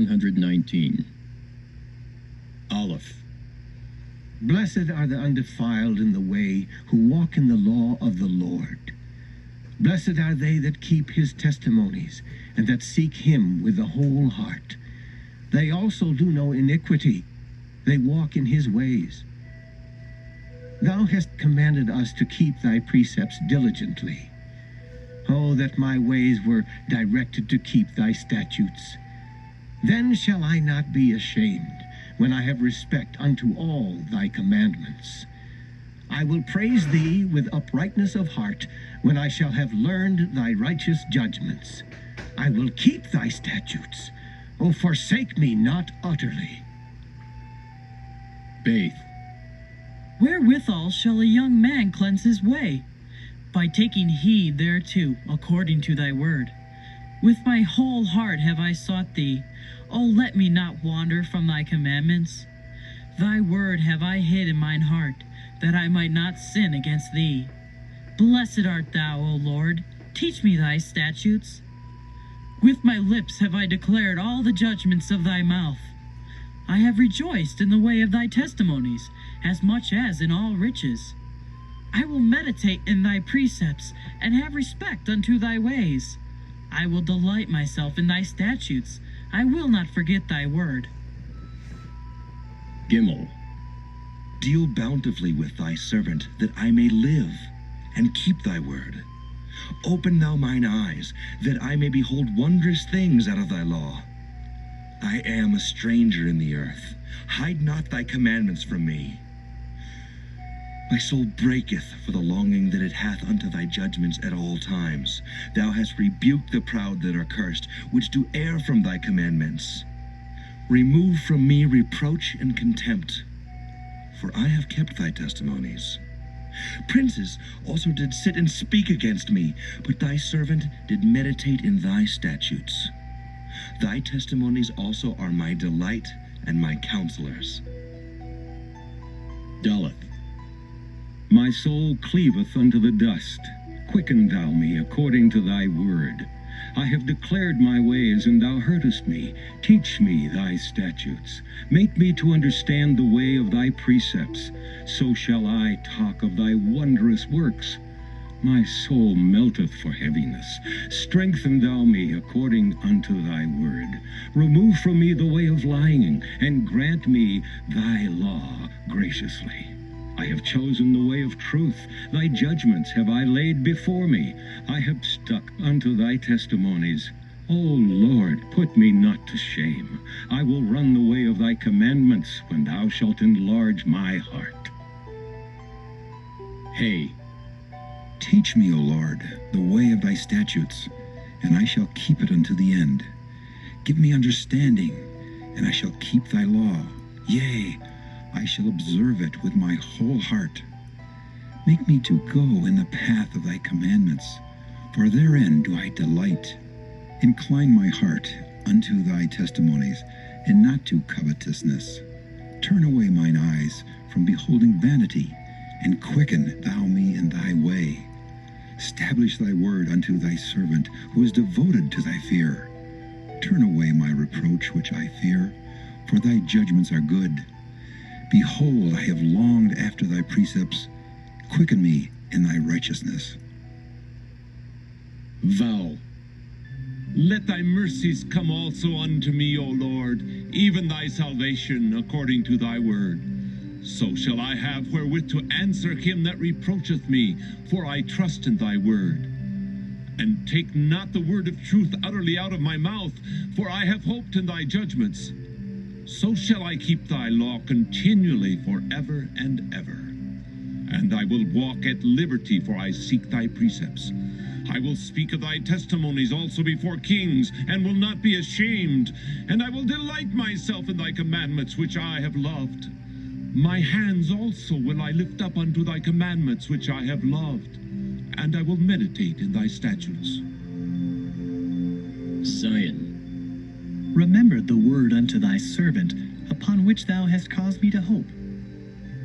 119. Aleph. Blessed are the undefiled in the way, who walk in the law of the Lord. Blessed are they that keep his testimonies, and that seek him with the whole heart. They also do no iniquity. They walk in his ways. Thou hast commanded us to keep thy precepts diligently. Oh, that my ways were directed to keep thy statutes. Then shall I not be ashamed, when I have respect unto all thy commandments. I will praise thee with uprightness of heart, when I shall have learned thy righteous judgments. I will keep thy statutes. O forsake me not utterly. Baith. Wherewithal shall a young man cleanse his way? By taking heed thereto, according to thy word. With my whole heart have I sought thee. O let me not wander from thy commandments. Thy word have I hid in mine heart, that I might not sin against thee. Blessed art thou, O Lord. Teach me thy statutes. With my lips have I declared all the judgments of thy mouth. I have rejoiced in the way of thy testimonies, as much as in all riches. I will meditate in thy precepts, and have respect unto thy ways. I will delight myself in thy statutes. I will not forget thy word. Gimel. Deal bountifully with thy servant, that I may live, and keep thy word. Open thou mine eyes, that I may behold wondrous things out of thy law. I am a stranger in the earth. Hide not thy commandments from me. My soul breaketh for the longing that it hath unto thy judgments at all times. Thou hast rebuked the proud that are cursed, which do err from thy commandments. Remove from me reproach and contempt, for I have kept thy testimonies. Princes also did sit and speak against me, but thy servant did meditate in thy statutes. Thy testimonies also are my delight and my counselors. Daleth. My soul cleaveth unto the dust. Quicken thou me according to thy word. I have declared my ways, and thou heardest me. Teach me thy statutes. Make me to understand the way of thy precepts. So shall I talk of thy wondrous works. My soul melteth for heaviness. Strengthen thou me according unto thy word. Remove from me the way of lying, and grant me thy law graciously. I have chosen the way of truth. Thy judgments have I laid before me. I have stuck unto thy testimonies. O Lord, put me not to shame. I will run the way of thy commandments, when thou shalt enlarge my heart. Hay. Teach me, O Lord, the way of thy statutes, and I shall keep it unto the end. Give me understanding, and I shall keep thy law. Yea, I shall observe it with my whole heart. Make me to go in the path of thy commandments, for therein do I delight. Incline my heart unto thy testimonies, and not to covetousness. Turn away mine eyes from beholding vanity, and quicken thou me in thy way. Establish thy word unto thy servant, who is devoted to thy fear. Turn away my reproach which I fear, for thy judgments are good. Behold, I have longed after thy precepts. Quicken me in thy righteousness. Vow. Let thy mercies come also unto me, O Lord, even thy salvation according to thy word. So shall I have wherewith to answer him that reproacheth me, for I trust in thy word. And take not the word of truth utterly out of my mouth, for I have hoped in thy judgments. So shall I keep thy law continually forever and ever. And I will walk at liberty, for I seek thy precepts. I will speak of thy testimonies also before kings, and will not be ashamed. And I will delight myself in thy commandments, which I have loved. My hands also will I lift up unto thy commandments, which I have loved. And I will meditate in thy statutes. Zion. Remember the word unto thy servant, upon which thou hast caused me to hope.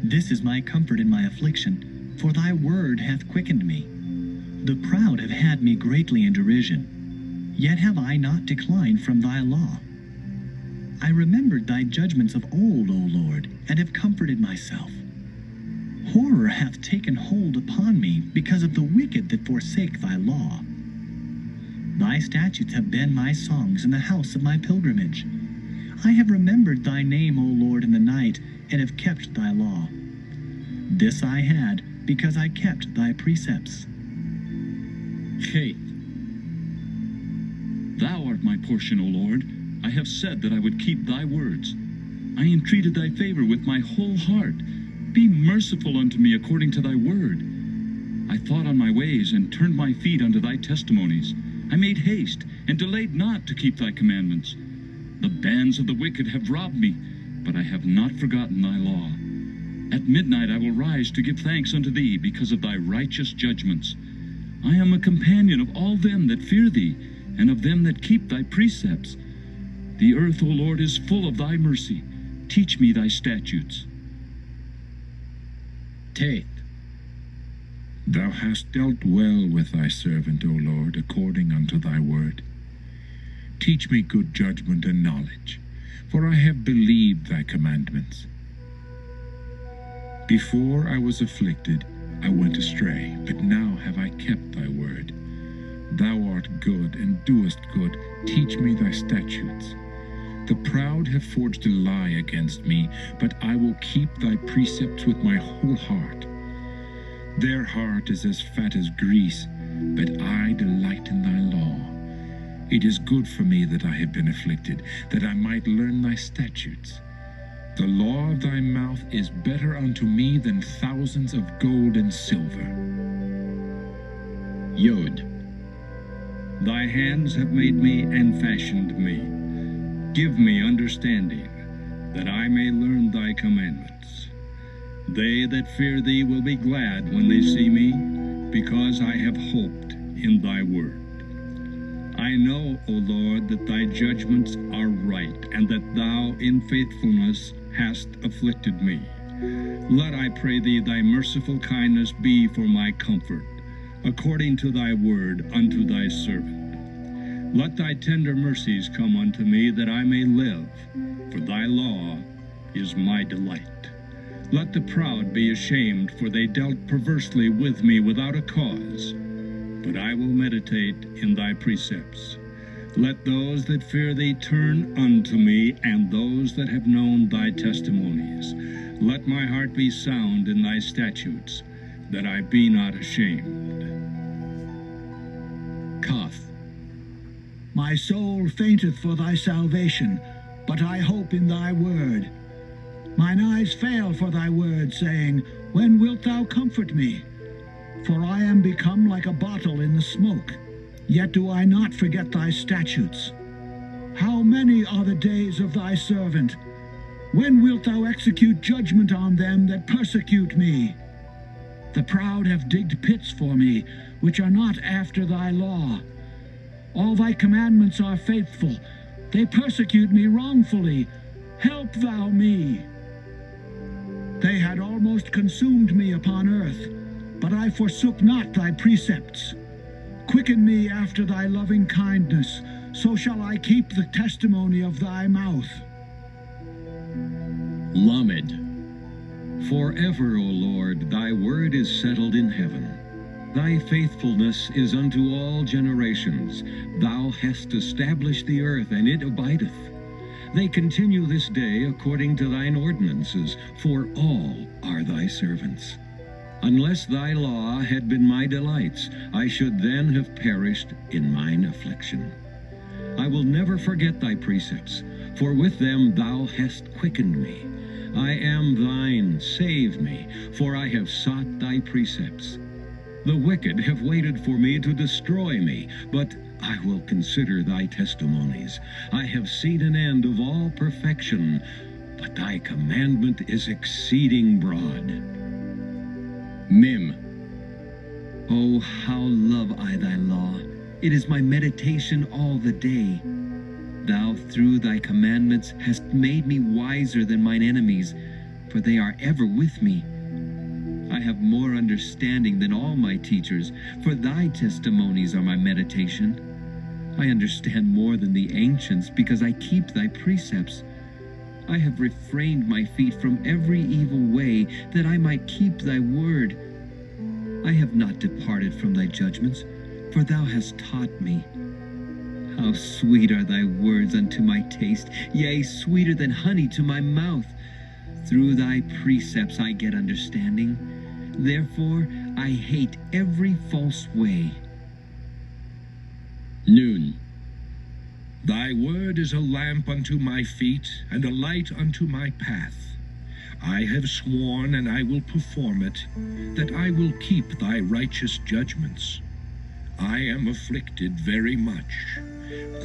This is my comfort in my affliction, for thy word hath quickened me. The proud have had me greatly in derision, yet have I not declined from thy law. I remembered thy judgments of old, O Lord, and have comforted myself. Horror hath taken hold upon me because of the wicked that forsake thy law. Thy statutes have been my songs in the house of my pilgrimage. I have remembered thy name, O Lord, in the night, and have kept thy law. This I had, because I kept thy precepts. Faith. Thou art my portion, O Lord. I have said that I would keep thy words. I entreated thy favor with my whole heart. Be merciful unto me according to thy word. I thought on my ways, and turned my feet unto thy testimonies. I made haste, and delayed not to keep thy commandments. The bands of the wicked have robbed me, but I have not forgotten thy law. At midnight I will rise to give thanks unto thee because of thy righteous judgments. I am a companion of all them that fear thee, and of them that keep thy precepts. The earth, O Lord, is full of thy mercy. Teach me thy statutes. Teth. Thou hast dealt well with thy servant, O Lord, according unto thy word. Teach me good judgment and knowledge, for I have believed thy commandments. Before I was afflicted, I went astray, but now have I kept thy word. Thou art good, and doest good. Teach me thy statutes. The proud have forged a lie against me, but I will keep thy precepts with my whole heart. Their heart is as fat as grease, but I delight in thy law. It is good for me that I have been afflicted, that I might learn thy statutes. The law of thy mouth is better unto me than thousands of gold and silver. Yod. Thy hands have made me and fashioned me. Give me understanding, that I may learn thy commandments. They that fear thee will be glad when they see me, because I have hoped in thy word. I know, O Lord, that thy judgments are right, and that thou in faithfulness hast afflicted me. Let, I pray thee, thy merciful kindness be for my comfort, according to thy word unto thy servant. Let thy tender mercies come unto me, that I may live, for thy law is my delight. Let the proud be ashamed, for they dealt perversely with me without a cause. But I will meditate in thy precepts. Let those that fear thee turn unto me, and those that have known thy testimonies. Let my heart be sound in thy statutes, that I be not ashamed. Koth. My soul fainteth for thy salvation, but I hope in thy word. Mine eyes fail for thy word, saying, When wilt thou comfort me? For I am become like a bottle in the smoke, yet do I not forget thy statutes. How many are the days of thy servant? When wilt thou execute judgment on them that persecute me? The proud have digged pits for me, which are not after thy law. All thy commandments are faithful. They persecute me wrongfully. Help thou me. They had almost consumed me upon earth, but I forsook not thy precepts. Quicken me after thy loving kindness, so shall I keep the testimony of thy mouth. Lamed. Forever, O Lord, thy word is settled in heaven. Thy faithfulness is unto all generations. Thou hast established the earth, and it abideth. They continue this day according to thine ordinances, for all are thy servants. Unless thy law had been my delights, I should then have perished in mine affliction. I will never forget thy precepts, for with them thou hast quickened me. I am thine, save me, for I have sought thy precepts. The wicked have waited for me to destroy me, but I will consider thy testimonies. I have seen an end of all perfection, but thy commandment is exceeding broad. Mim. Oh, how love I thy law! It is my meditation all the day. Thou through thy commandments hast made me wiser than mine enemies, for they are ever with me. I have more understanding than all my teachers, for thy testimonies are my meditation. I understand more than the ancients, because I keep thy precepts. I have refrained my feet from every evil way, that I might keep thy word. I have not departed from thy judgments, for thou hast taught me. How sweet are thy words unto my taste, yea, sweeter than honey to my mouth. Through thy precepts I get understanding. Therefore I hate every false way. Noon. Thy word is a lamp unto my feet, and a light unto my path. I have sworn, and I will perform it, that I will keep thy righteous judgments. I am afflicted very much.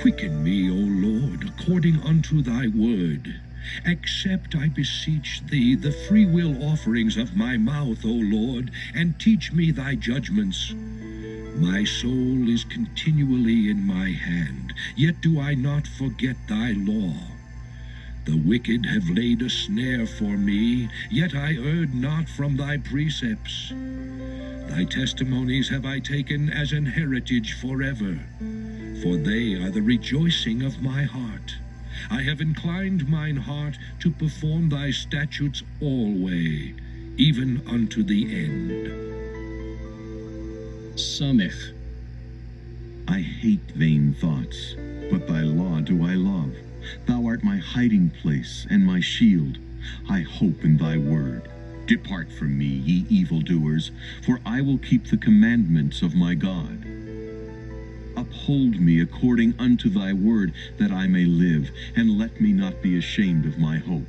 Quicken me, O Lord, according unto thy word. Accept, I beseech thee, the freewill offerings of my mouth, O Lord, and teach me thy judgments. My soul is continually in my hand, yet do I not forget thy law. The wicked have laid a snare for me, yet I erred not from thy precepts. Thy testimonies have I taken as an heritage forever, for they are the rejoicing of my heart. I have inclined mine heart to perform thy statutes alway, even unto the end. Samech. I hate vain thoughts, but thy law do I love. Thou art my hiding place and my shield. I hope in thy word. Depart from me, ye evildoers, for I will keep the commandments of my God. Uphold me according unto thy word, that I may live, and let me not be ashamed of my hope.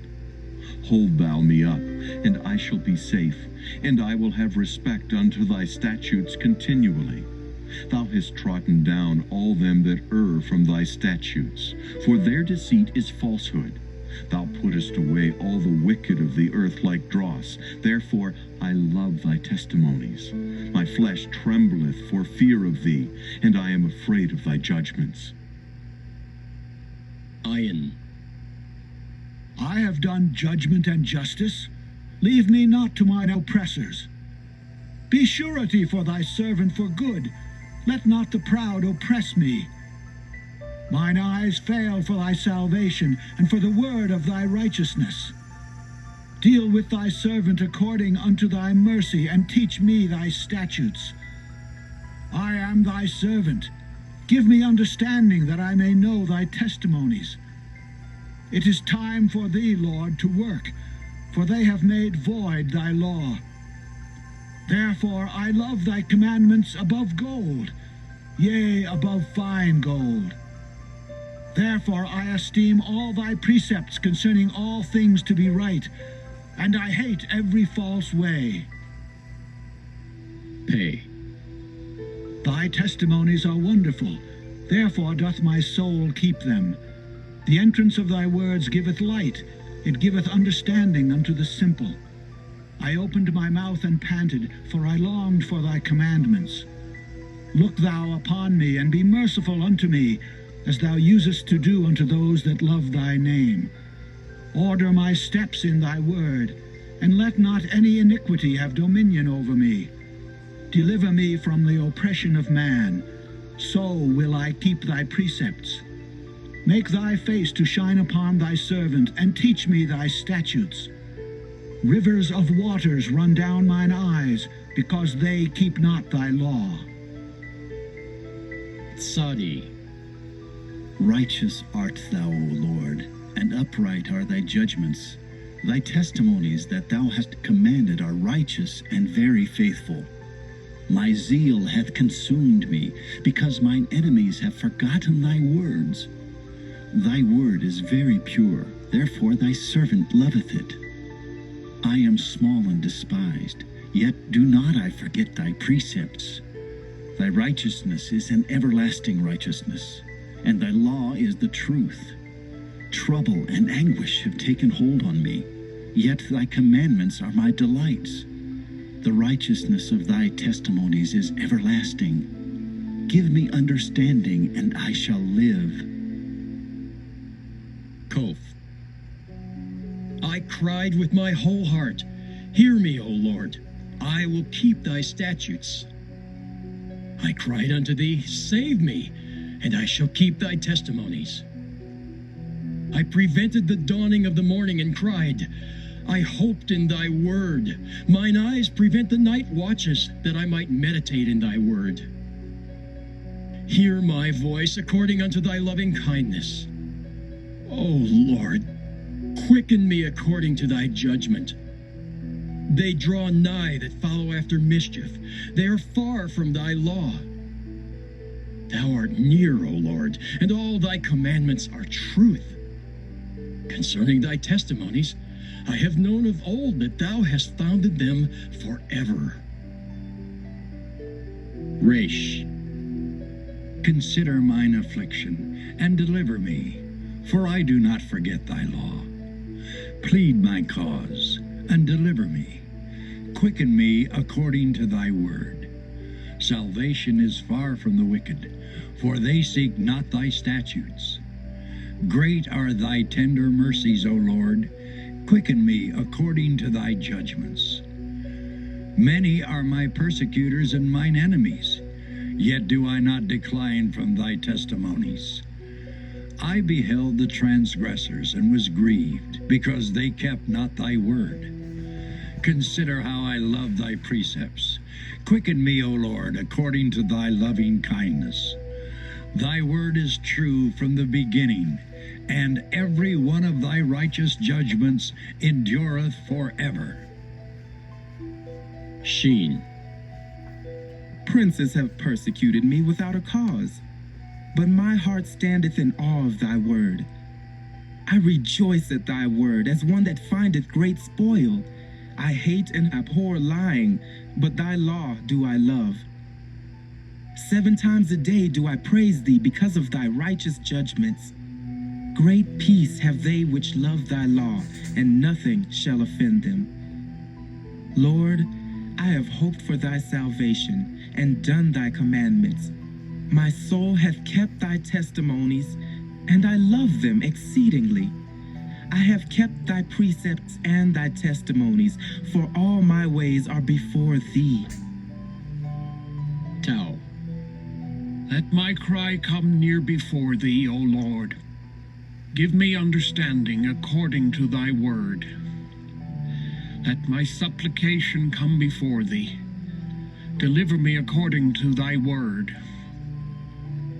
Hold thou me up, and I shall be safe, and I will have respect unto thy statutes continually. Thou hast trodden down all them that err from thy statutes, for their deceit is falsehood. Thou puttest away all the wicked of the earth like dross. Therefore I love thy testimonies. My flesh trembleth for fear of thee, and I am afraid of thy judgments. Ayin. I have done judgment and justice. Leave me not to mine oppressors. Be surety for thy servant for good. Let not the proud oppress me. Mine eyes fail for thy salvation, and for the word of thy righteousness. Deal with thy servant according unto thy mercy, and teach me thy statutes. I am thy servant. Give me understanding, that I may know thy testimonies. It is time for thee, Lord, to work, for they have made void thy law. Therefore I love thy commandments above gold, yea, above fine gold. Therefore I esteem all thy precepts concerning all things to be right, and I hate every false way. Pay. Thy testimonies are wonderful, therefore doth my soul keep them. The entrance of thy words giveth light, it giveth understanding unto the simple. I opened my mouth and panted, for I longed for thy commandments. Look thou upon me, and be merciful unto me, as thou usest to do unto those that love thy name. Order my steps in thy word, and let not any iniquity have dominion over me. Deliver me from the oppression of man, so will I keep thy precepts. Make thy face to shine upon thy servant, and teach me thy statutes. Rivers of waters run down mine eyes, because they keep not thy law. Sadi. Righteous art thou, O Lord, and upright are thy judgments. Thy testimonies that thou hast commanded are righteous and very faithful. My zeal hath consumed me, because mine enemies have forgotten thy words. Thy word is very pure, therefore thy servant loveth it. I am small and despised, yet do not I forget thy precepts. Thy righteousness is an everlasting righteousness, and thy law is the truth. Trouble and anguish have taken hold on me, yet thy commandments are my delights. The righteousness of thy testimonies is everlasting. Give me understanding, and I shall live. Kof. I cried with my whole heart, hear me, O Lord, I will keep thy statutes. I cried unto thee, save me, and I shall keep thy testimonies. I prevented the dawning of the morning and cried, I hoped in thy word. Mine eyes prevent the night watches, that I might meditate in thy word. Hear my voice according unto thy loving kindness. O Lord, quicken me according to thy judgment. They draw nigh that follow after mischief. They are far from thy law. Thou art near, O Lord, and all thy commandments are truth. Concerning thy testimonies, I have known of old that thou hast founded them forever. Resh. Consider mine affliction, and deliver me, for I do not forget thy law. Plead my cause, and deliver me. Quicken me according to thy word. Salvation is far from the wicked, for they seek not thy statutes. Great are thy tender mercies, O Lord. Quicken me according to thy judgments. Many are my persecutors and mine enemies, yet do I not decline from thy testimonies. I beheld the transgressors and was grieved, because they kept not thy word. Consider how I love thy precepts. Quicken me, O Lord, according to thy loving kindness. Thy word is true from the beginning, and every one of thy righteous judgments endureth forever. Sheen. Princes have persecuted me without a cause, but my heart standeth in awe of thy word. I rejoice at thy word as one that findeth great spoil. I hate and abhor lying, but thy law do I love. 7 times a day do I praise thee because of thy righteous judgments. Great peace have they which love thy law, and nothing shall offend them. Lord, I have hoped for thy salvation, and done thy commandments. My soul hath kept thy testimonies, and I love them exceedingly. I have kept thy precepts and thy testimonies, for all my ways are before thee. Tau. Let my cry come near before thee, O Lord. Give me understanding according to thy word. Let my supplication come before thee. Deliver me according to thy word.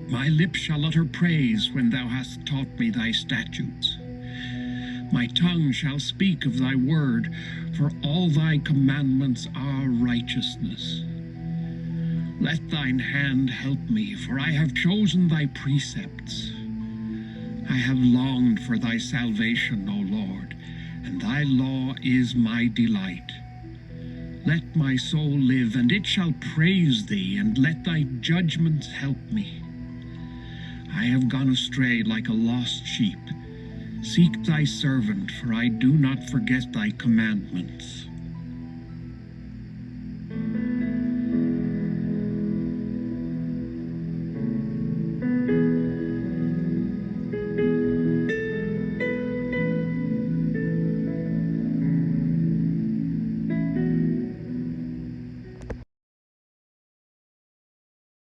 My lips shall utter praise when thou hast taught me thy statutes. My tongue shall speak of thy word, for all thy commandments are righteousness. Let thine hand help me, for I have chosen thy precepts. I have longed for thy salvation, O Lord, and thy law is my delight. Let my soul live, and it shall praise thee, and let thy judgments help me. I have gone astray like a lost sheep. Seek thy servant, for I do not forget thy commandments.